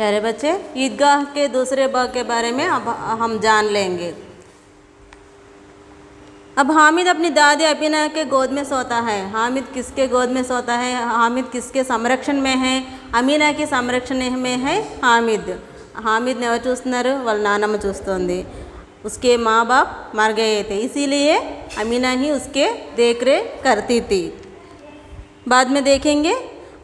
प्यारे बच्चे, ईदगाह के दूसरे बाग के बारे में अब हम जान लेंगे। अब हामिद अपनी दादी अमीना के गोद में सोता है। हामिद किसके गोद में सोता है? हामिद किसके संरक्षण में है? अमीना की संरक्षण में है हामिद। हामिद ఎవరు చూస్తున్నారు? వాళ్ళ నాన్నమ్మ చూస్తుంది। उसके माँ बाप मर गए थे, इसीलिए अमीना ही उसके देख रेख करती थी। बाद में देखेंगे।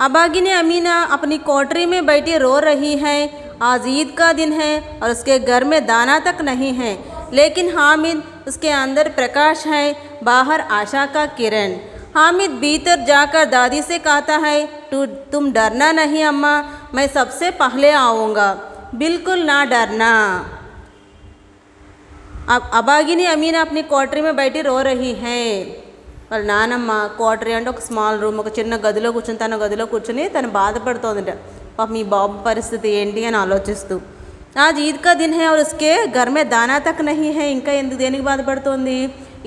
अबागिनी अमीना अपनी कोठरी में बैठी रो रही है। आज ईद का दिन है और उसके घर में दाना तक नहीं है, लेकिन हामिद उसके अंदर प्रकाश है, बाहर आशा का किरण। हामिद भीतर जाकर दादी से कहता है, तुम डरना नहीं अम्मा, मैं सबसे पहले आऊँगा, बिल्कुल ना डरना। अब अबागिनी अमीना अपनी कोठरी में बैठी रो रही है। వాళ్ళ నానమ్మ క్వార్టరీ అంటే ఒక స్మాల్ రూమ్, ఒక చిన్న గదిలో కూర్చొని తన గదిలో కూర్చొని తను బాధపడుతోందట, పాపం మీ బాబు పరిస్థితి ఏంటి అని ఆలోచిస్తూ। आज ईद का दिन है और उसके घर में दाना तक नहीं है, ఇంకా ఎందుకు దేనికి బాధపడుతోంది?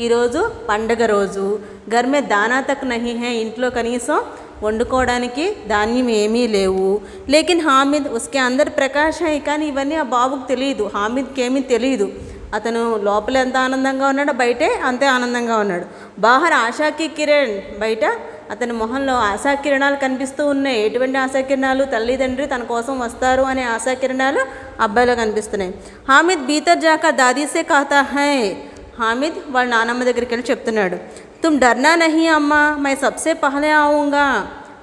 ఈరోజు పండగ రోజు, घर में दाना तक नहीं है, ఇంట్లో కనీసం వండుకోవడానికి ధాన్యం ఏమీ లేవు। లేకిన్ హామిద్ ఉస్కే అందర్ ప్రకాష్ హై, కానీ ఇవన్నీ ఆ బాబుకు తెలియదు, హామిద్కి ఏమీ తెలియదు। అతను లోపల ఎంత ఆనందంగా ఉన్నాడో బయటే అంతే ఆనందంగా ఉన్నాడు। బాహర్ ఆశాకి కిరణ్, బయట అతని మొహంలో ఆశాకిరణాలు కనిపిస్తూ ఉన్నాయి। ఎటువంటి ఆశాకిరణాలు? తల్లిదండ్రి తన కోసం వస్తారు అనే ఆశాకిరణాలు అబ్బాయిలో కనిపిస్తున్నాయి। హామిద్ భీతర్ జాకా దాదీసే కహతా హై, హామిద్ వాళ్ళ నానమ్మ దగ్గరికి వెళ్ళి చెప్తున్నాడు, తుమ్ డర్నా నహీ అమ్మా, మై సబ్సే పహలే ఆऊँगा।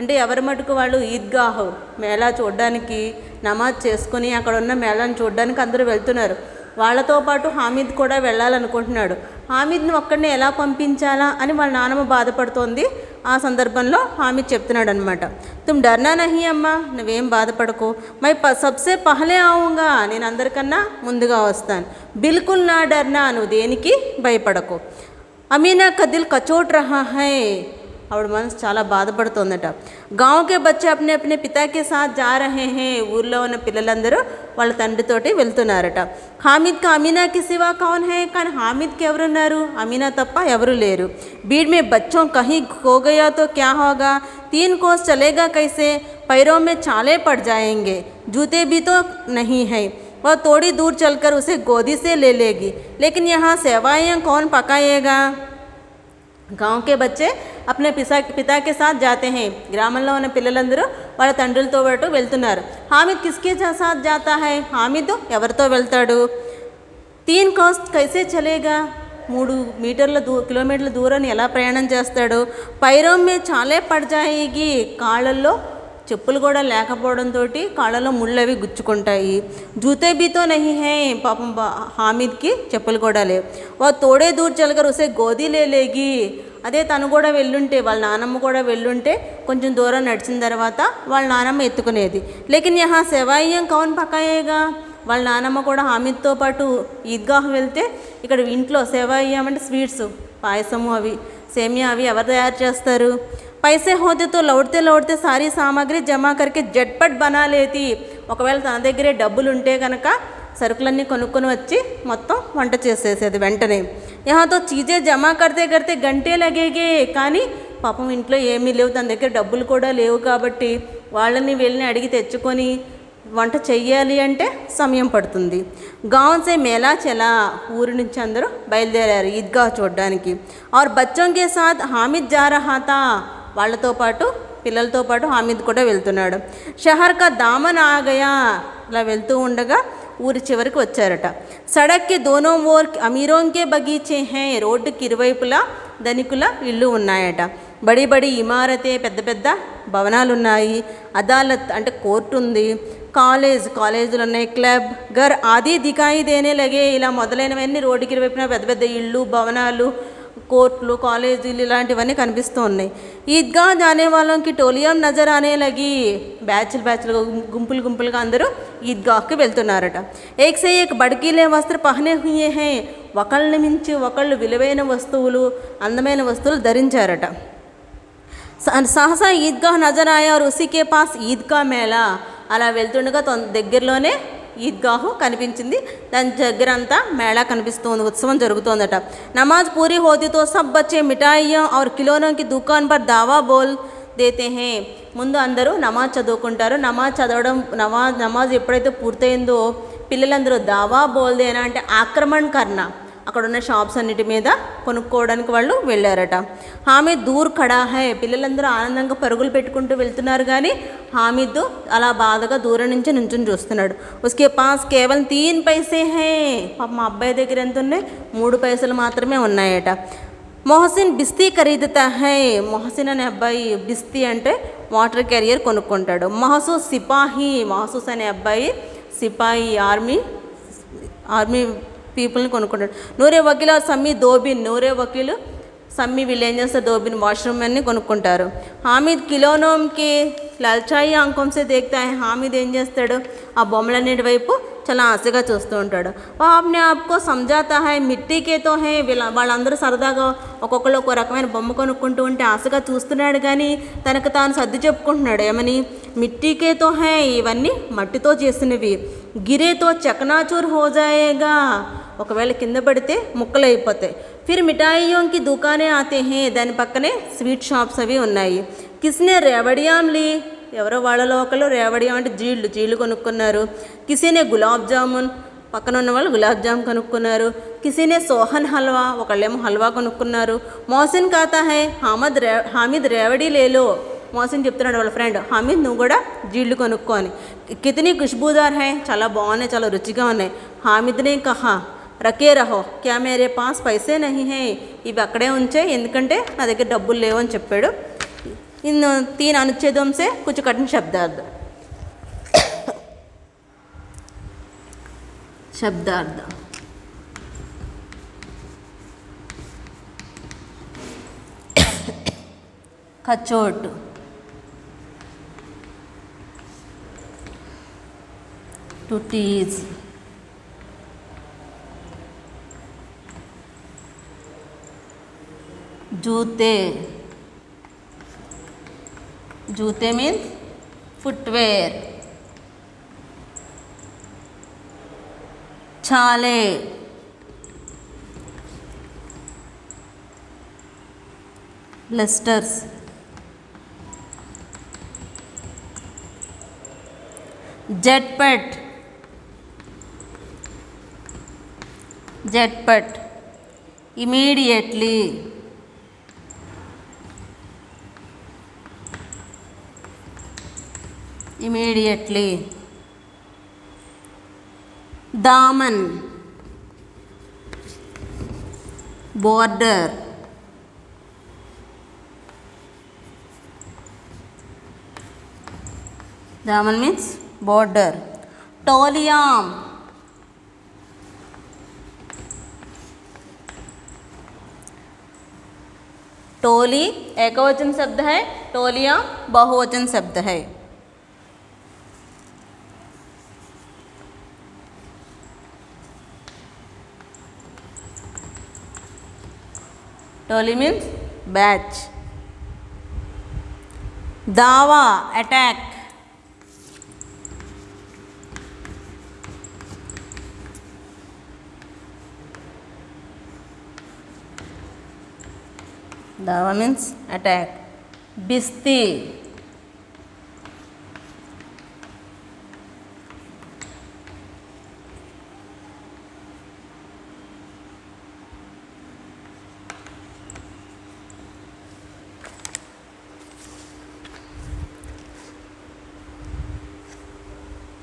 అంటే ఎవరి మటుకు వాళ్ళు ఈద్గాహ్ మేళా చూడడానికి, నమాజ్ చేసుకుని అక్కడ ఉన్న మేళాను చూడడానికి అందరూ వెళ్తున్నారు। వాళ్ళతో పాటు హామిద్ కూడా వెళ్ళాలనుకుంటున్నాడు। హామిద్ని ఒక్కడిని ఎలా పంపించాలా అని వాళ్ళ నాన్నమ్మ బాధపడుతోంది। ఆ సందర్భంలో హామిద్ చెప్తున్నాడు అనమాట, తుమ్ డర్నా నహీ అమ్మా, నువ్వేం బాధపడకు, మై సబ్సే పహలే ఆऊँगा, నేను అందరికన్నా ముందుగా వస్తాను, బిల్కుల్ నా డర్నా, నువ్వు దేనికి భయపడకు। అమీనా కా దిల్ కచోట్ రహా హై, ఆవిడ మనసు చాలా బాధపడుతోందట। గాँव के बच्चे अपने अपने पिता के साथ जा रहे हैं, ఊర్లో ఉన్న పిల్లలందరూ వాళ్ళ తండ్రితోటి వెళ్తున్నారట। హామిద్ కా అమీనా కి సివా కౌన్ హై, కానీ హామిద్కి ఎవరున్నారు? అమీనా తప్ప ఎవరు లేరు। भीड़ में बच्चों कहीं खो गया तो क्या होगा, 3 कोस चलेगा कैसे, पैरों में छाले पड़ जाएंगे, जूते भी तो नहीं है, वह थोड़ी दूर चलकर उसे गोदी से ले लेगी, लेकिन यहाँ सेवाइयाँ कौन पकाएगा। गाँव के बच्चे अपने पिता के साथ जाते हैं, గ్రామంలో ఉన్న పిల్లలందరూ వాళ్ళ తండ్రులతో పాటు వెళ్తున్నారు। హామిద్ కిస్కే సాత్ జాతా హై, హామిద్ ఎవరితో వెళ్తాడు? 3 కోస్ కైసే చలేగా, 3 కిలోమీటర్ల దూరాన్ని ఎలా ప్రయాణం చేస్తాడు? పైరోం మే చాలే పడ్ జాయేగి, కాళ్ళల్లో చెప్పులు కూడా లేకపోవడంతో కాళ్ళలో ముళ్ళవి గుచ్చుకుంటాయి। జూతే బీతో నహీ హై, పాపం హామిద్కి చెప్పులు కూడా లేవు। వా తోడే దూర్ చల్కర్ ఉసే గోదీ లేలేగి, అదే తను కూడా వెళ్ళుంటే, వాళ్ళ నానమ్మ కూడా వెళ్ళుంటే కొంచెం దూరం నడిచిన తర్వాత వాళ్ళ నానమ్మ ఎత్తుకునేది। లేకిన్ యహా సెవాయియం కౌన్ పకాయేగా, వాళ్ళ నానమ్మ కూడా హామిద్తో పాటు ఈద్గాహ్ వెళ్తే ఇక్కడ ఇంట్లో సెవాయియం అంటే స్వీట్స్, పాయసము, అవి సేమియా, అవి ఎవరు తయారు చేస్తారు? पैसे होते तो लौटते लौटते सारी सामग्री जमा करके झटपट बना लेती, ఒకవేళ తన దగ్గరే డబ్బులు ఉంటే కనుక సరుకులన్నీ కొనుక్కొని వచ్చి మొత్తం వంట చేసేసేది వెంటనే। యహాతో చీజే జమా కర్తే కర్తే గంటే లగేగే, కానీ పాపం ఇంట్లో ఏమీ లేవు, తన దగ్గర డబ్బులు కూడా లేవు కాబట్టి వాళ్ళని వీళ్ళని అడిగి తెచ్చుకొని వంట చెయ్యాలి అంటే సమయం పడుతుంది। గాँव से मेला चला, ఊరి నుంచి అందరూ బయలుదేరారు ఈద్గాహ్ చూడడానికి। और बच्चों के साथ हामिद जा रहा था, వాళ్ళతో పాటు పిల్లలతో పాటు హామిద్ కూడా వెళ్తున్నాడు। షహర్ కా దామన్ ఆ గయా, ఇలా వెళ్తూ ఉండగా ఊరి చివరికి వచ్చారట। సడక్ కే దోనో ఓర్ అమీరోం కే బగీచే హై, రోడ్డుకి ఇరువైపులా ధనికుల ఇళ్ళు ఉన్నాయట। బడి బడి ఇమారతే, పెద్ద పెద్ద భవనాలు ఉన్నాయి। అదాలత్ అంటే కోర్టు ఉంది। కాలేజీలు ఉన్నాయి। క్లబ్ ఘర్ ఆది దికాయి దేనే లగే, ఇలా మొదలైనవన్నీ రోడ్డుకి ఇరువైపున పెద్ద పెద్ద ఇళ్ళు, భవనాలు, కోర్టులు, కాలేజీలు ఇలాంటివన్నీ కనిపిస్తూ ఉన్నాయి। ఈద్గా జానే వాళ్ళకి టోలియం నజర్ ఆనే లగి, బ్యాచ్లు గుంపులు గుంపులుగా అందరూ ఈద్గాహ్కి వెళ్తున్నారట। ఏక్ సే ఏక్ బడ్కీలే వస్త్ర పహనే హుయే హై, ఒకళ్ళని మించి ఒకళ్ళు విలువైన వస్తువులు, అందమైన వస్తువులు ధరించారట। సహసా ఈద్గాహ్ నజర్ ఆయా और उसी के पास ईद का मेला, అలా వెళ్తుండగా దగ్గరలోనే ఈద్గాహు కనిపించింది, దాని దగ్గరంతా మేళా కనిపిస్తుంది, ఉత్సవం జరుగుతోందట। నమాజ్ పూరీ హోతీ తో సబ్ బచ్చే మిఠాయియాँ और खिलौनों की दुकान पर दावा बोल దేతే హే. ముందు అందరూ నమాజ్ చదువుకుంటారు. నమాజ్ ఎప్పుడైతే పూర్తయిందో పిల్లలందరూ దావా బోల్దేనా అంటే ఆక్రమణ కర్ణ, అక్కడ ఉన్న షాప్స్ అన్నిటి మీద కొనుక్కోవడానికి వాళ్ళు వెళ్ళారట. హామీద్ దూర్ ఖడా హై. పిల్లలందరూ ఆనందంగా పరుగులు పెట్టుకుంటూ వెళ్తున్నారు, కానీ హామీద్ అలా బాధగా దూరం నుంచి నుంచుని చూస్తున్నాడు. ఉస్కే పాస్ కేవలం 3 పైసే హై. పాప మా అబ్బాయి దగ్గర ఎంత ఉన్నాయి, 3 పైసలు మాత్రమే ఉన్నాయట. మొహసిన్ బిస్తీ ఖరీదుతా హై. మొహసిన్ అనే అబ్బాయి బిస్తీ అంటే వాటర్ క్యారియర్ కొనుక్కుంటాడు. మహసూస్ సిపాహి. మహసూస్ అనే అబ్బాయి సిపాయి ఆర్మీ పీపుల్ని కొనుక్కుంటాడు. నూరే వకీల్ సమ్మీ దోబిన్. నూరే వకీలు సమ్మీ వీళ్ళు ఏం చేస్తారు, దోబిన్ వాష్రూమ్ అన్ని కొనుక్కుంటారు. హామీద్ కిలోనోంకి లల్చాయి అంకంసే దేక్తా హై. హామీద్ ఏం చేస్తాడు, ఆ బొమ్మలన్నిటి వైపు చాలా ఆశగా చూస్తూ ఉంటాడు. ఆప్నే ఆప్కో సంజాతా హై మిట్టీకేతో హై. వాళ్ళందరూ సరదాగా ఒక్కొక్కరు ఒక రకమైన బొమ్మ కొనుక్కుంటూ ఉంటే ఆశగా చూస్తున్నాడు, కానీ తనకు తాను సర్ది చెప్పుకుంటున్నాడు. ఏమని, మిట్టీకేతో హై, ఇవన్నీ మట్టితో చేసినవి. గిరేతో చకనాచూర్ హో జాయేగా, ఒకవేళ కింద పడితే ముక్కలు అయిపోతాయి. ఫిర్ మిఠాయియోంకి దుకానే ఆతే హే. దాని పక్కనే స్వీట్ షాప్స్ అవి ఉన్నాయి. కిస్నే రేవడియాం లీ. ఎవరో వాళ్ళలో ఒకళ్ళు రేవడియాం అంటే జీళ్ళు కొనుక్కున్నారు. కిసీనే గులాబ్ జామున్, పక్కన ఉన్న వాళ్ళు గులాబ్ జామ్ కొనుక్కున్నారు. కిసీనే సోహన్ హల్వా, ఒకళ్ళేమో హల్వా కొనుక్కున్నారు. మోసిన్ కాతా హై హామీద్ రేవడి లేలో. మోసిన్ చెప్తున్నాడు వాళ్ళ ఫ్రెండ్, హామీద్ నువ్వు కూడా జీళ్ళు కొనుక్కో అని. కితనీ ఖుష్బూదార్ హై, చాలా బాగున్నాయి, చాలా రుచిగా ఉన్నాయి. హామీద్నే కహా రకే రహో క్యా మేరే పాస్ పైసే నహీ హై. ఇవి అక్కడే ఉంచే, ఎందుకంటే నా దగ్గర డబ్బులు లేవు అని చెప్పాడు. इन 3 अनुच्छेदों से कुछ कठिन शब्दार्थ. कचोट, to tease, जूते मीन्स फुटवेयर. छाले, ब्लिस्टर्स. जेटपट immediately. दामन, border. दामन means border. टोलियाम, टोली एकवचन शब्द है, टोलियाम बहुवचन शब्द है. टोली मीन्स बैच. दावा अटैक. दावा मीन्स अटैक. बिस्ती,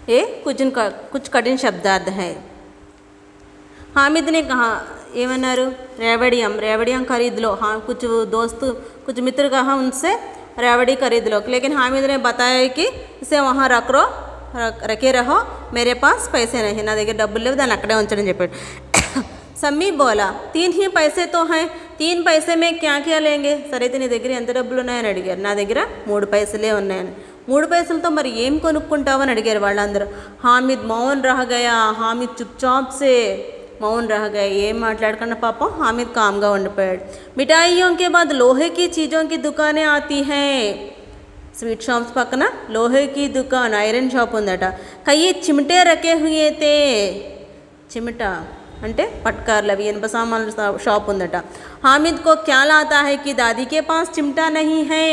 ये कुछ कठिन शब्दार्थ है. हामिद ने कहा ఏమన్నారు, रेवड़ियाम खरीद लो. हाँ, कुछ मित्र कहा उनसे रेवड़ी खरीद लो. लेकिन हामिद ने बताया कि इसे वहाँ रखे रहो, मेरे पास पैसे नहीं, నా దగ్గర డబ్బులు లేవు, దాన్ని అక్కడే ఉంచడం చెప్పాడు. సమ్మీ బోలా 3 ही पैसे तो हैं, 3 पैसे में क्या क्या लेंगे. సరే అయితే నీ దగ్గర ఎంత డబ్బులు ఉన్నాయని అడిగారు. నా దగ్గర 3 పైసలే ఉన్నాయని. 3 పైసలతో మరి ఏం కొనుక్కుంటావని అడిగారు వాళ్ళందరూ. హామిద్ మౌన్ రహ గయా. హామిద్ చుప్చాప్ సే మౌన్ రహ గయా. ఏం మాట్లాడకుండా పాపం హామిద్ కామ్గా ఉండిపోయాడు. మిఠాయియోं के बाद लोहे की चीज़ों की दुकानें आती हैं. స్వీట్ షాప్స్ పక్కన లోహే की दुकान, ఐరన్ షాప్ ఉందట. కయ్యి చిమటే రకే హుయే తే. చిమట అంటే పట్కార్లు అవి ఇనుప సామాన్ల షాప్ ఉందట. హామిద్ కో క్యా లాతా హై కి దాదీ కే పాస్ చిమ్టా నహీ హై.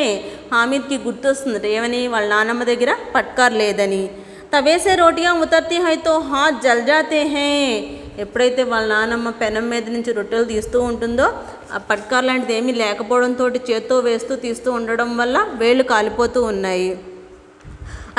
హామిద్కి గుర్తొస్తుందట ఏమని, వాళ్ళ నాన్నమ్మ దగ్గర పట్కార్ లేదని. తవే సే రోటియా ఉతర్తీ హై తో హాత్ జల్ జాతే హై. ఎప్పుడైతే వాళ్ళ నాన్నమ్మ పెనం మీద నుంచి రొట్టెలు తీస్తూ ఉంటుందో ఆ పట్కార్ లాంటిది ఏమీ లేకపోవడంతో చేత్తో వేస్తూ తీస్తూ ఉండడం వల్ల వేళ్ళు కాలిపోతూ ఉన్నాయి.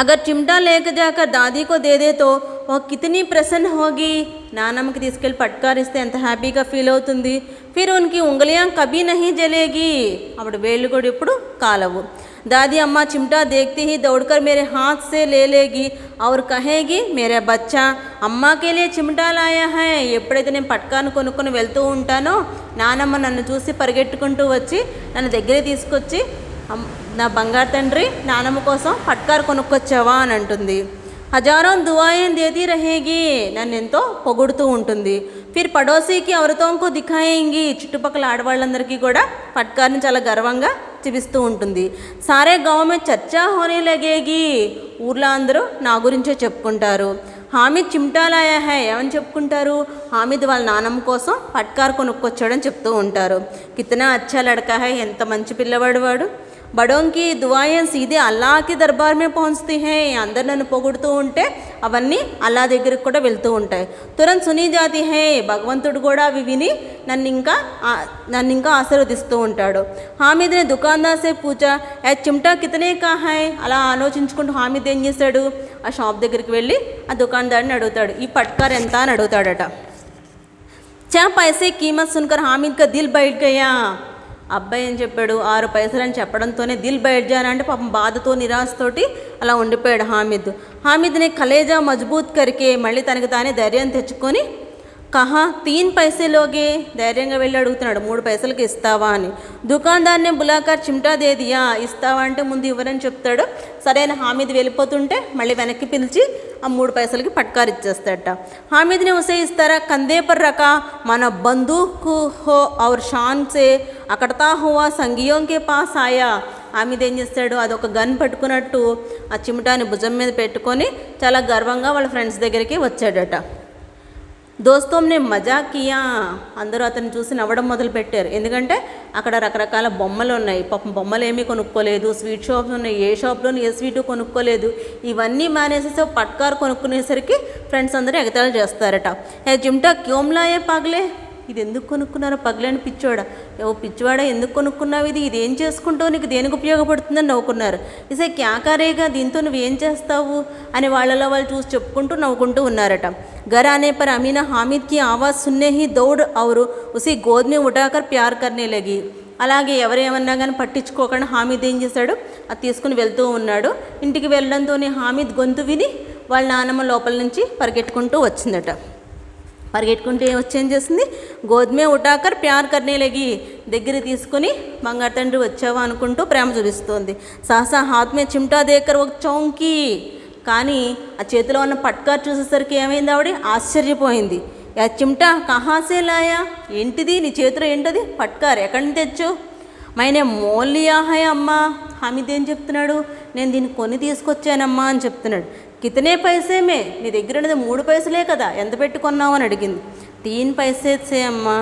అగర్ చిమ్టా లేక జాకర్ దాదీ కో దే దే తో ఓ కితనీ ప్రసన్న హోగి. నానమ్మకి తీసుకెళ్ళి పట్కార్ ఇస్తే ఎంత హ్యాపీగా ఫీల్ అవుతుంది. ఫిర్ ఉన్కి ఉంగలియాం కభీ నహీ జలేగి. అప్పుడు వేళ్ళు కూడా ఇప్పుడు కాలవు. दादी अम्मा चिमटा देखते ही दौड़कर मेरे हाथ से ले लेगी और कहेगी मेरा बच्चा अम्मा के लिए चिमटा लाया है. ఎప్పుడైతే నేను పట్కాను కొనుక్కొని వెళ్తూ ఉంటానో నానమ్మ నన్ను చూసి పరిగెట్టుకుంటూ వచ్చి నన్ను దగ్గరే తీసుకొచ్చి నా బంగారు తండ్రి నానమ్మ కోసం పట్కారు కొనుక్కొచ్చావా అని అంటుంది. హజారోం దువాయేం దేతీ రహేగి. నన్ను ఎంతో పొగుడుతూ ఉంటుంది. ఫిర్ పడోసీకి ఔరతోంకు దిఖాయేంగి. చుట్టుపక్కల ఆడవాళ్ళందరికీ కూడా పట్కార్ని చాలా గర్వంగా చూపిస్తూ ఉంటుంది. సారే గావ్ మే చర్చా హోనే లగేగి. ఊర్లో అందరూ నా గురించే చెప్పుకుంటారు. హామిద్ చిమ్టా లాయా హై. ఏమని చెప్పుకుంటారు, హామిద్ వాళ్ళ నానమ్మ కోసం పట్కార్ కొనుక్కొచ్చాడని చెప్తూ ఉంటారు. కితనా అచ్చా లడకా హై. ఎంత మంచి పిల్లవాడు వాడు. బడోంకి దువాయేం సీదే అల్లాకి దర్బార్ మే పహుంచతీ హై. అందరు నన్ను పొగుడుతూ ఉంటే అవన్నీ అల్లా దగ్గరికి కూడా వెళ్తూ ఉంటాయి. తురంత్ సునీ జాతి హై. భగవంతుడు కూడా అవి విని నన్ను ఇంకా ఆశీర్వదిస్తూ ఉంటాడు. హామిద్నే దుకాందార్ సే పూచా ఏ చిమ్టా కితనే కా హై. అలా ఆలోచించుకుంటూ హామిద్ ఏం చేశాడు, ఆ షాప్ దగ్గరికి వెళ్ళి ఆ దుకాందార్ని అడుగుతాడు, ఈ పట్కార్ ఎంత అని అడుగుతాడట. చా పైసే కీమత్ సున్కర్ హామిద్ కా దిల్ బయట గయా. అబ్బాయి ఏం చెప్పాడు, 6 పైసలని చెప్పడంతోనే దిల్ బయట జానా అంటే పాపం బాధతో నిరాశతోటి అలా ఉండిపోయాడు హామిద్. హామిద్ని కలేజా మజబూత్ కరికే మళ్ళీ తనకి తానే ధైర్యం తెచ్చుకొని కహా 3 పైసే లోగే. ధైర్యంగా వెళ్ళి అడుగుతున్నాడు, 3 పైసలకి ఇస్తావా అని. దుకాందార్నే బులాకర్ చిమ్టా దే దియా. ఇస్తావా అంటే ముందు ఇవ్వరని చెప్తాడు. సరైన హామిద్ వెళ్ళిపోతుంటే మళ్ళీ వెనక్కి పిలిచి ఆ 3 పైసలకి పట్కార్ ఇచ్చేస్తాడట. హామిద్ని ఉసే ఇస్తారా కందే పర్ రకా మన బందూక్ హో ఔర్ షాన్ సే అకడతా హువా సంగియోం కే పాస్ ఆయా. హామిద్ ఏం చేస్తాడు, అదొక గన్ పట్టుకున్నట్టు ఆ చిమటాని భుజం మీద పెట్టుకొని చాలా గర్వంగా వాళ్ళ ఫ్రెండ్స్ దగ్గరికి వచ్చాడట. దోస్తోంనే మజా కియా. అందరూ అతన్ని చూసి నవ్వడం మొదలుపెట్టారు. ఎందుకంటే అక్కడ రకరకాల బొమ్మలు ఉన్నాయి. పాపం బొమ్మలు ఏమీ కొనుక్కోలేదు. స్వీట్ షాప్స్ ఉన్నాయి, ఏ షాప్లోనూ ఏ స్వీటు కొనుక్కోలేదు. ఇవన్నీ మానేసేసి పట్కారు కొనుక్కునేసరికి ఫ్రెండ్స్ అందరూ ఎగతాళి చేస్తారట. ఏ చిమ్టా క్యోమ్లాయే పగలే. ఇది ఎందుకు కొనుక్కున్నారో పగలేని పిచ్చోడా, ఏవో పిచ్చివాడా ఎందుకు కొనుక్కున్నావు, ఇది ఏం చేసుకుంటావు, నీకు దేనికి ఉపయోగపడుతుందని నవ్వుకున్నారు. ఇసే క్యాకారేగా, దీంతో నువ్వేం చేస్తావు అని వాళ్ళలో వాళ్ళు చూసి చెప్పుకుంటూ నవ్వుకుంటూ ఉన్నారట. घर आने पर अमीना हामिद की आवाज़ सुनने ही दौड़ और उसी गोद में उठाकर प्यार करने लगी. అలాగే ఎవరేమన్నా కానీ పట్టించుకోకుండా హామిద్ ఏం చేశాడు, అది తీసుకుని వెళ్తూ ఉన్నాడు. ఇంటికి వెళ్ళడంతోనే హామిద్ గొంతు విని వాళ్ళ నాన్నమ్మ లోపల నుంచి పరిగెట్టుకుంటూ వచ్చిందట. పరిగెట్టుకుంటూ వచ్చేం చేసింది, గోధుమే ఉటాకర్ ప్యార్ కర్నే లగి. దగ్గర తీసుకుని బంగారు తండ్రి వచ్చావా అనుకుంటూ ప్రేమ చూపిస్తోంది. సహసా హాత్మే చిమ్టా దేకర్ ఒక చౌంకి. కానీ ఆ చేతిలో ఉన్న పట్కార్ చూసేసరికి ఏమైంది, ఆవిడ ఆశ్చర్యపోయింది. యా చిమ్టా కహాసే లాయా. ఏంటిది నీ చేతిలో, ఏంటది పట్కార్, ఎక్కడి నుంచి తెచ్చు. మైనే మోలియా హై అమ్మా. హామిద్ ఏం చెప్తున్నాడు, నేను దీన్ని కొని తీసుకొచ్చానమ్మా అని చెప్తున్నాడు. కితనే పైసేమే, నీ దగ్గర ఉన్నది 3 పైసలే కదా, ఎంత పెట్టుకున్నావు అని అడిగింది. 3 పైసేసే అమ్మా,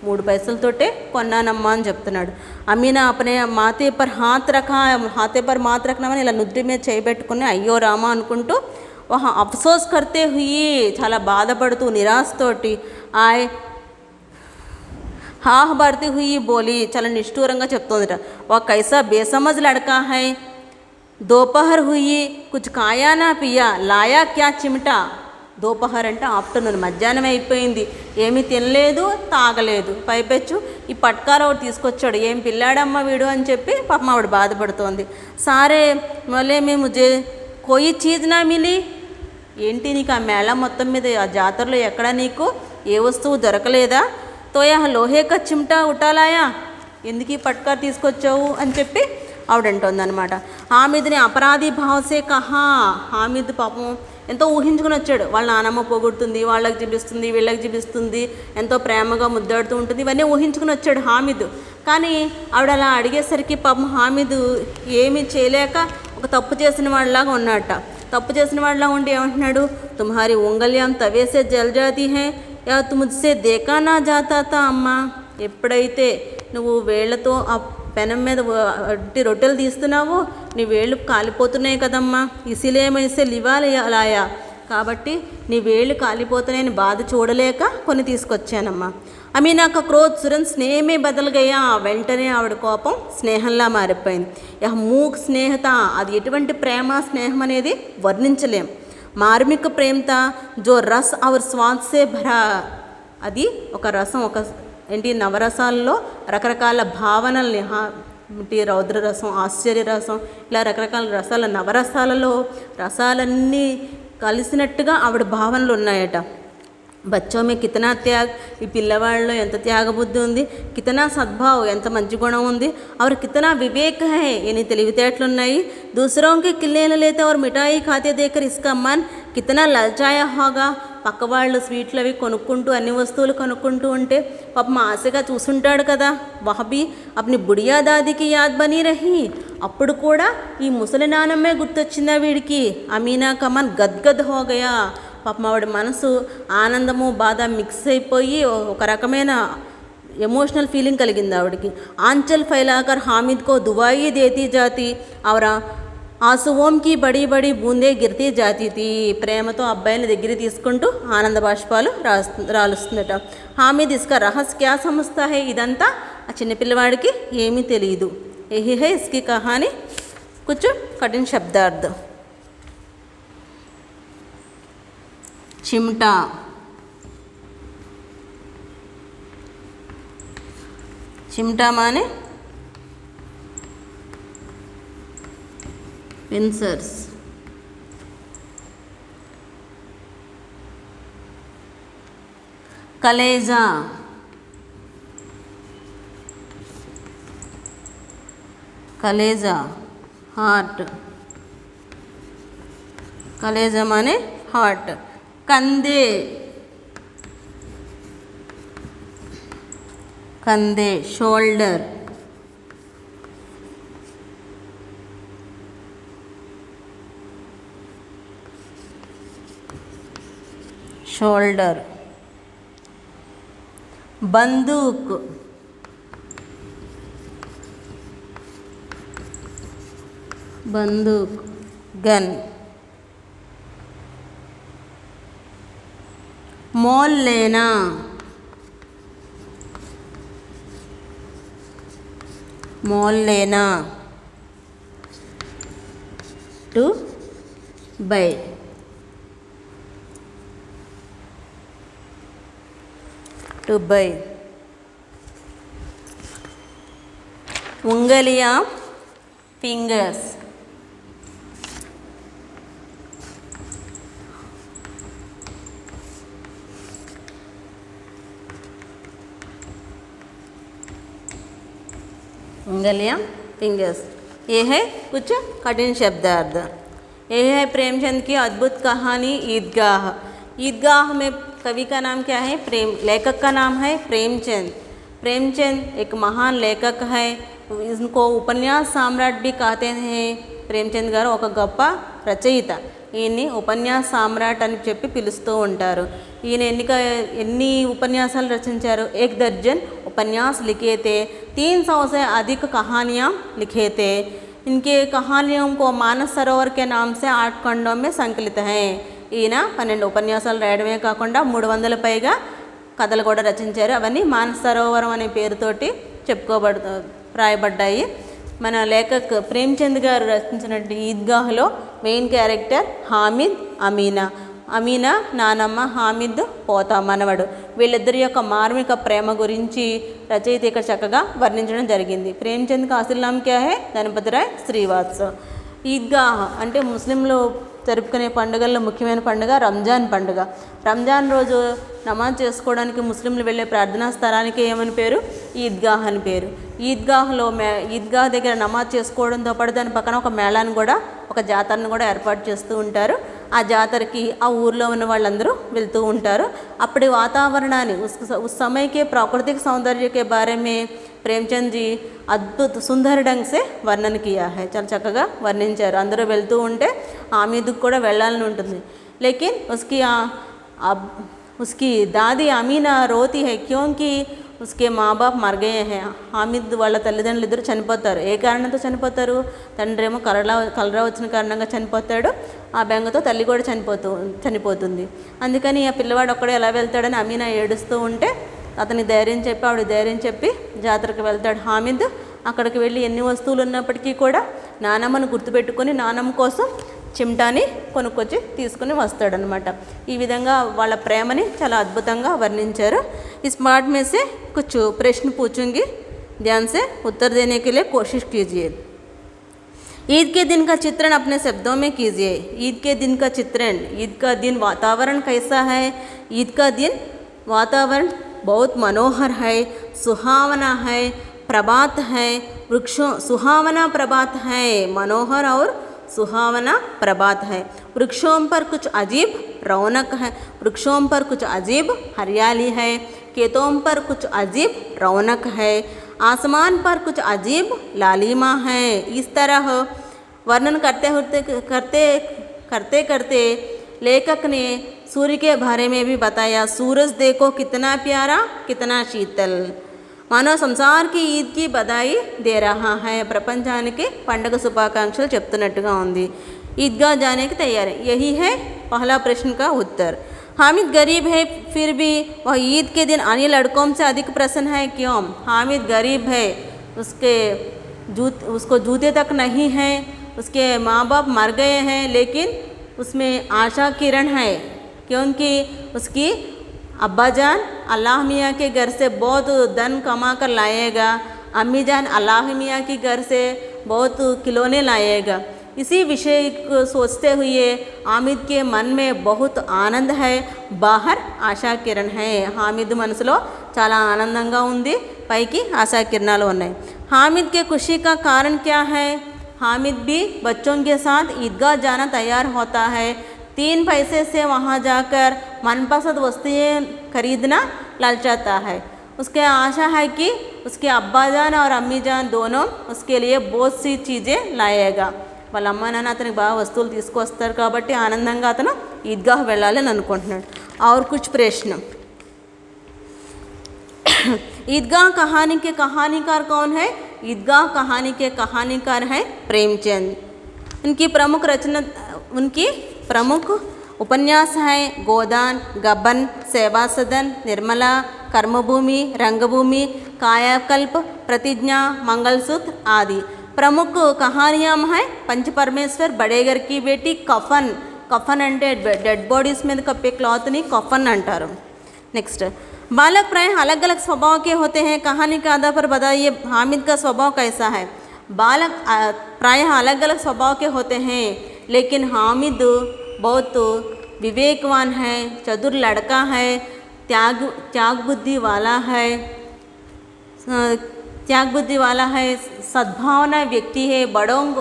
3 పైసలతోటే కొన్నానమ్మా అని చెప్తున్నాడు. అమీనా అపనే మాతే పర్ హాత్ రఖనామని ఇలా నుద్రి మీద చేయబెట్టుకుని అయ్యో రామా అనుకుంటూ అఫ్సోస్ కర్తే హుయి, చాలా బాధపడుతూ నిరాశతోటి ఆయ్ హాహ్ భర్తీ హుయి బోలి, చాలా నిష్ఠూరంగా చెప్తోందిట. వా కైసా బేసమజ్ లడకా హై, దోపహర్ హుయి కుచ్ కాయా నా పియా లాయా క్యా చిమటా. దోపహర్ అంటే ఆఫ్టర్నూన్, మధ్యాహ్నం అయిపోయింది, ఏమీ తినలేదు తాగలేదు, పైపెచ్చు ఈ పట్కార ఒకటి తీసుకొచ్చాడు, ఏం పిల్లాడమ్మ వీడు అని చెప్పి పాపం ఆవిడ బాధపడుతోంది. సారే మళ్ళీ మేము కోయి చీజ్ నా మిలి. ఏంటి నీకు ఆ మేళ మొత్తం మీద ఆ జాతరలో ఎక్కడ నీకు ఏ వస్తువు దొరకలేదా. తోయా లోహేక చిమ్టా ఉటాలాయా, ఎందుకు ఈ పట్కారు తీసుకొచ్చావు అని చెప్పి ఆవిడంటోంది అనమాట. హామిద్ని అపరాధి భావసే కహా. హామిద్ పాపం ఎంతో ఊహించుకుని వచ్చాడు, వాళ్ళ నానమ్మ పోగొడుతుంది, వాళ్ళకి చూపిస్తుంది, వీళ్ళకి చూపిస్తుంది, ఎంతో ప్రేమగా ముద్దాడుతూ ఉంటుంది, ఇవన్నీ ఊహించుకుని వచ్చాడు హామిద్. కానీ ఆవిడ అలా అడిగేసరికి పాపం హామిద్ ఏమీ చేయలేక ఒక తప్పు చేసిన వాళ్ళలాగా ఉన్నట్ట. తప్పు చేసిన వాళ్ళలా ఉండి ఏమంటున్నాడు, తుమ్హారి ఉంగల్యాం తవేసే జల్జాతి హే యా తుమ్సే దేకా నా జాతా తా అమ్మా, ఎప్పుడైతే నువ్వు వేళ్లతో ఆ పెనం మీద రొట్టెలు తీస్తున్నావో నీ వేళ్ళు కాలిపోతున్నాయి కదమ్మా, ఇసిలేమైసే లివాలయాలాయా, కాబట్టి నీ వేళ్ళు కాలిపోతున్నాయని బాధ చూడలేక కొన్ని తీసుకొచ్చానమ్మా. అమీనా కా క్రోధ్ తురంత్ స్నేహమే బదలుగయ్యా, వెంటనే ఆవిడ కోపం స్నేహంలా మారిపోయింది. యహ మూక్ స్నేహత, అది ఎటువంటి ప్రేమ స్నేహం అనేది వర్ణించలేం. మార్మిక ప్రేమత జో రస్ అవర్ స్వాద్ భరా, అది ఒక రసం, ఒక ఏంటి నవరసాల్లో రకరకాల భావనల్ని రౌద్ర రసం, ఆశ్చర్య రసం, ఇలా రకరకాల రసాల నవరసాలలో రసాలన్నీ కలిసినట్టుగా ఆవిడ భావనలు ఉన్నాయట. బచ్చో మే కితనా త్యాగ్, ఈ పిల్లవాళ్ళలో ఎంత త్యాగబుద్ధి ఉంది, కితనా సద్భావ్, ఎంత మంచి గుణం ఉంది, और कितना विवेक है, ఎన్ని తెలివితేటలున్నాయి. दूसरों के खिलौने लेते और मिठाई खाते देखकर इसका मन कितना ललचाया होगा, పక్క వాళ్ళు స్వీట్లు అవి కొనుక్కుంటూ అన్ని వస్తువులు కొనుక్కుంటూ ఉంటే పాపం ఆశగా చూసుంటాడు కదా. వహబీ అప్ని బుడియా దాదికి యాద్ బనీ రహి, అప్పుడు కూడా ఈ ముసలి నానమ్మే గుర్తొచ్చిందా వీడికి. అమీనా కమన్ గద్గద్ హోగయా, పాపం ఆవిడ మనసు ఆనందము బాధ మిక్స్ అయిపోయి ఒక రకమైన ఎమోషనల్ ఫీలింగ్ కలిగింది ఆవిడకి. ఆంచల్ ఫైలాకర్ హామిద్ కో దువాయి దేతీ జాతి అవర ఆసువోంకి బడి బడి బూందే గిర్తీ జాతి తీ, ప్రేమతో అబ్బాయిని దగ్గర తీసుకుంటూ ఆనంద బాష్పాలు రాలుస్తుందట. హామిద్ ఇస్కా రహస్ క్యా సమస్తా హై, ఇదంతా ఆ చిన్నపిల్లవాడికి ఏమీ తెలియదు. యహీ హై ఇస్కి కహాని కుచ్ కఠిన్ శబ్దార్థ్. చిమ్టా, చిమ్టా మానే పిన్సర్స్. కలేజా, కలేజా హార్ట్, కలేజా మానే హార్ట్. కందే, కందే షోల్డర్. షోల్డర్. బందూక్, బందూక్ గన్. मोल लेना, मोल लेना टू बाय. To buy. उंगलियां फिंगर्स. उंगलियां फिंगर्स. ये है कुछ कठिन शब्दार्थ. ये है प्रेमचंद की अद्भुत कहानी ईदगाह. ईदगाह में कवि का नाम क्या है, प्रेम, लेखक का नाम है प्रेमचंद. प्रेमचंद एक महान लेखक है. इनको उपन्यास सम्राट भी कहते हैं. ప్రేమచంద్ గారు ఒక గొప్ప రచయిత. ఈయన్ని ఉపన్యాస సామ్రాట్ అని చెప్పి పిలుస్తూ ఉంటారు. ఈయన ఎన్ని ఉపన్యాసాలు రచించారు, 1 दर्जन उपन्यास लिखे थे, 300 से अधिक कहानियाँ लिखे थे. इनके कहानियों को मानस सरोवर के नाम से 8 खंडों में संकलित हैं. ఈయన 12 ఉపన్యాసాలు రాయడమే కాకుండా 300 పైగా కథలు కూడా రచించారు. అవన్నీ మానస సరోవరం అనే పేరుతోటి రాయబడ్డాయి. మన లేఖక్ ప్రేమచంద్ గారు రచించినటువంటి ఈద్గాహ్లో మెయిన్ క్యారెక్టర్ హామిద్, అమీనా. అమీనా నానమ్మ, హామిద్ పోతా మనవడు. వీళ్ళిద్దరి యొక్క మార్మిక ప్రేమ గురించి రచయిత ఇక్కడ చక్కగా వర్ణించడం జరిగింది. ప్రేమచంద్ కా అసలు నామ్ క్యా హై, ధనపతిరాయ్ శ్రీవాత్సవ్. ఈద్గాహ్ అంటే ముస్లింలు జరుపుకునే పండుగల్లో ముఖ్యమైన పండుగ రంజాన్ పండుగ. రంజాన్ రోజు నమాజ్ చేసుకోవడానికి ముస్లింలు వెళ్ళే ప్రార్థనా స్థలానికి ఏమని పేరు, ఈద్గాహ్ అని పేరు. ఈద్గాహ్లో ఈద్గాహ్ దగ్గర నమాజ్ చేసుకోవడంతో పాటు దాని పక్కన ఒక మేళాన్ని కూడా, ఒక జాతరను కూడా ఏర్పాటు చేస్తూ ఉంటారు. ఆ జాతరకి ఆ ఊర్లో ఉన్న వాళ్ళందరూ వెళ్తూ ఉంటారు. అప్పటి వాతావరణాన్ని उस समय के प्राकृतिक सौंदर्य के बारे में ప్రేమచంద్ జీ అద్భుత సుందర ढंग से వర్ణన కియా హై. చాలా చక్కగా వర్ణించారు. అందరూ వెళ్తూ ఉంటే హామీద్కి కూడా వెళ్ళాలని ఉంటుంది. లేకిన్ ఉస్కి उसकी दादी अमीना रोती है क्योंकि उसके माँ बाप मर गए हैं. హామిద్ వాళ్ళ తల్లిదండ్రులు ఇద్దరు చనిపోతారు. ఏ కారణంతో చనిపోతారు? తండ్రి ఏమో కలరా వచ్చిన కారణంగా చనిపోతాడు. ఆ బెంగతో తల్లి కూడా చనిపోతుంది. అందుకని ఆ పిల్లవాడు ఒక్కడే ఎలా వెళ్తాడని అమీనా ఏడుస్తూ ఉంటే అతని ధైర్యం చెప్పి ఆవిడ ధైర్యం చెప్పి జాతరకు వెళ్తాడు హామిద్. అక్కడికి వెళ్ళి ఎన్ని వస్తువులు ఉన్నప్పటికీ కూడా నానమ్మను గుర్తుపెట్టుకొని నానమ్మ కోసం చిమ్టాని కొనుక్కొచ్చి తీసుకుని వస్తాడనమాట. ఈ విధంగా వాళ్ళ ప్రేమని చాలా అద్భుతంగా వర్ణించారు. इस पाठ में से कुछ प्रश्न पूछूंगी, ध्यान से उत्तर देने के लिए कोशिश कीजिए. ईद के दिन का चित्रण अपने शब्दों में कीजिए. ईद के दिन का चित्रण, ईद का दिन वातावरण कैसा है? ईद का दिन वातावरण बहुत मनोहर है, सुहावना है, प्रभात है, वृक्षों सुहावना प्रभात है, मनोहर और सुहावना प्रभात है. वृक्षों पर कुछ अजीब रौनक है, वृक्षों पर कुछ अजीब हरियाली है, खेतों पर कुछ अजीब रौनक है, आसमान पर कुछ अजीब लालिमा है. इस तरह वर्णन करते करते लेखक ने सूर्य के बारे में भी बताया. सूरज देखो कितना प्यारा, कितना शीतल. मानव संसार की ईद की बधाई दे रहा है. ప్రపంచానికి పండుగ శుభాకాంక్షలు చెప్తున్నట్టుగా ఉంది. ईदगाह जाने की तैयारी. यही है पहला प्रश्न का उत्तर. हामिद गरीब है फिर भी वह ईद के दिन अन्य लड़कों से अधिक प्रसन्न है. क्यों? हामिद गरीब है, उसको जूते तक नहीं हैं, उसके माँ बाप मर गए हैं, लेकिन उसमें आशा किरण है क्योंकि उसकी अब्बा जान अल्लाह मियाँ के घर से बहुत धन कमा कर लाएगा, अम्मी जान अल्लाह मियाँ के घर से बहुत खिलौने लाएगा. इसी विषय को सोचते हुए हामिद के मन में बहुत आनंद है, बाहर आशा किरण है. हामिद మనసులో చాలా ఆనందంగా ఉంది, పైకి ఆశా కిరణాలు ఉన్నాయి. हामिद के खुशी का कारण क्या है? हामिद भी बच्चों के साथ ईदगाह जाना तैयार होता है. 3 पैसे से वहाँ जाकर मनपसंद वस्तुएं खरीदना ललचाता है. उसके आशा है कि उसके अब्बा जान और अम्मी जान दोनों उसके लिए बहुत सी चीज़ें लाएगा. వాళ్ళ అమ్మ నాన్న అతనికి బాగా వస్తువులు తీసుకొస్తారు కాబట్టి ఆనందంగా అతను ఈద్గాహ్ వెళ్ళాలని అనుకుంటున్నాడు. और कुछ प्रश्न. ईदगाह कहानी के कहानीकार कौन है? ईदगाह कहानी के कहानीकार है प्रेमचंद. उनकी प्रमुख उपन्यास है गोदान, गबन, सेवा सदन, निर्मला, कर्मभूमि, रंगभूमि, कायाकल्प, प्रतिज्ञा, मंगलसूत्र आदि. प्रमुख कहानियाँ हैं पंच परमेश्वर, बड़े घर की बेटी, कफन. कफन అంటే డెడ్ బాడీస్ మీద కప్పే క్లాత్ని కఫన్ అంటారు. నెక్స్ట్, बालक प्राय अलग अलग स्वभाव के होते हैं. कहानी के आधार पर बताइए हामिद का स्वभाव कैसा है? बालक प्राय अलग अलग स्वभाव के होते हैं, लेकिन हामिद बहुत विवेकवान है, चतुर लड़का है, त्याग बुद्धि वाला है, सद्भावना व्यक्ति है,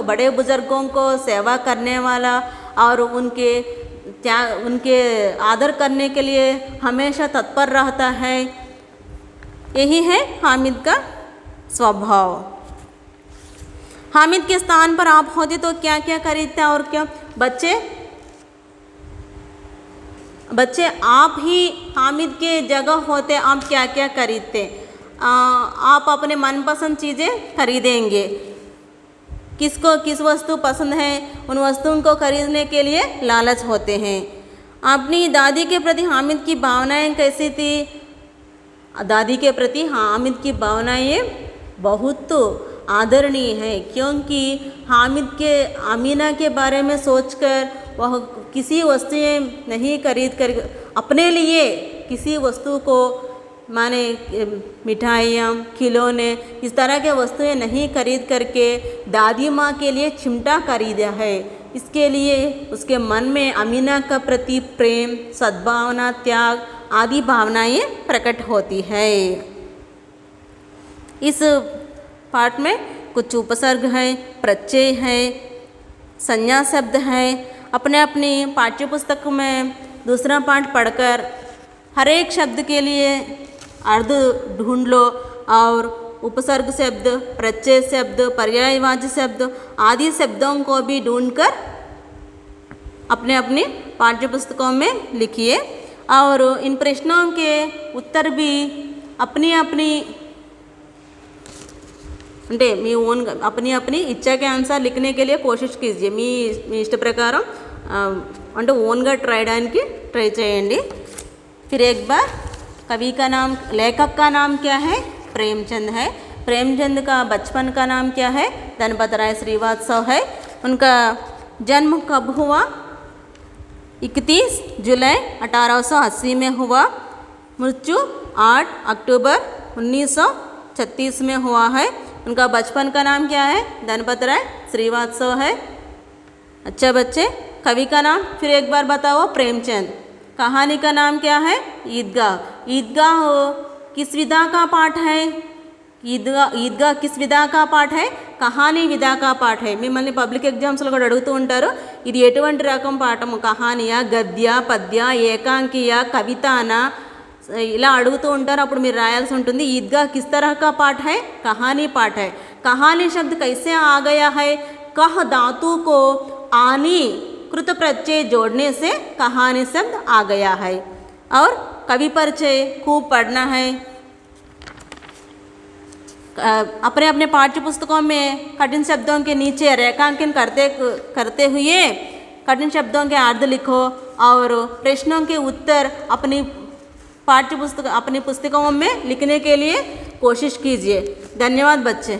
बड़े बुजुर्गों को सेवा करने वाला और उनके आदर करने के लिए हमेशा तत्पर रहता है. यही है हामिद का स्वभाव. हामिद के स्थान पर आप होते तो क्या क्या खरीदते और क्या? बच्चे आप ही हामिद के जगह होते आप क्या क्या खरीदते? आप अपने मनपसंद चीज़ें खरीदेंगे. किसको किस वस्तु पसंद है उन वस्तुओं को खरीदने के लिए लालच होते हैं. अपनी दादी के प्रति हामिद की भावनाएं कैसी थी? दादी के प्रति हामिद की भावनाएं बहुत आदरणीय है क्योंकि हामिद के अमीना के बारे में सोचकर वह किसी वस्तुएं नहीं खरीद कर अपने लिए किसी वस्तु को माने मिठाइयाँ, खिलौने, इस तरह के वस्तुएं नहीं खरीद करके दादी माँ के लिए चिमटा खरीदा है. इसके लिए उसके मन में अमीना का प्रति प्रेम, सद्भावना, त्याग आदि भावनाएं प्रकट होती है. इस पाठ में कुछ उपसर्ग है, प्रत्यय है, संज्ञा शब्द है. अपने अपनी पाठ्य पुस्तक में दूसरा पाठ पढ़कर हर एक शब्द के लिए अर्थ ढूंढ लो और उपसर्ग शब्द, प्रत्यय शब्द, पर्यायवाची शब्द आदि शब्दों को भी ढूंढकर अपने अपने पाठ्य पुस्तकों में लिखिए. और इन प्रश्नों के उत्तर भी अपनी अपनी అంటే మీ ఓన్ अपनी अपनी इच्छा के अनुसार लिखने के लिए कोशिश कीजिए మీ ఇష్ట ప్రకారం అంటే ఓన్గా రాయడానికి ట్రై చేయండి. फिर एक बार कवि का नाम लेखक का नाम क्या है? प्रेमचंद है. प्रेमचंद का बचपन का नाम क्या है? धनपत राय श्रीवास्तव है. उनका जन्म कब हुआ? 31 जुलाई 1880 में हुआ. मृत्यु 8 अक्टूबर 1936 में हुआ है. उनका बचपन का नाम क्या है? धनपत राय श्रीवास्तव है. अच्छा बच्चे, कवि का नाम फिर एक बार बताओ, प्रेमचंद. कहानी का नाम क्या है? ईदगाह. ईदगाह किस विधा का पाठ है? ईदगाह किस विधा का पाठ है? కహానీ విధా కా పాఠ है. మిమ్మల్ని పబ్లిక్ ఎగ్జామ్స్లో కూడా అడుగుతూ ఉంటారు, ఇది ఎటువంటి రకం పాఠము, కహానియా, గద్య, పద్య, ఏకాంకియ, కవితానా, ఇలా అడుగుతూ ఉంటారు. అప్పుడు మీరు రాయాల్సి ఉంటుంది ईदगाह किस तरह का पाठ है? कहानी पाठ है. कहानी शब्द कैसे आ गया है? कह धातु को आनी कृत प्रत्यय जोड़ने से कहानी शब्द आ गया है. और कवि परिचय खूब पढ़ना है. अपने अपने पाठ्य पुस्तकों में कठिन शब्दों के नीचे रेखांकन करते हुए कठिन शब्दों के अर्थ लिखो और प्रश्नों के उत्तर अपनी पाठ्य पुस्तक अपनी पुस्तकों में लिखने के लिए कोशिश कीजिए. धन्यवाद बच्चे.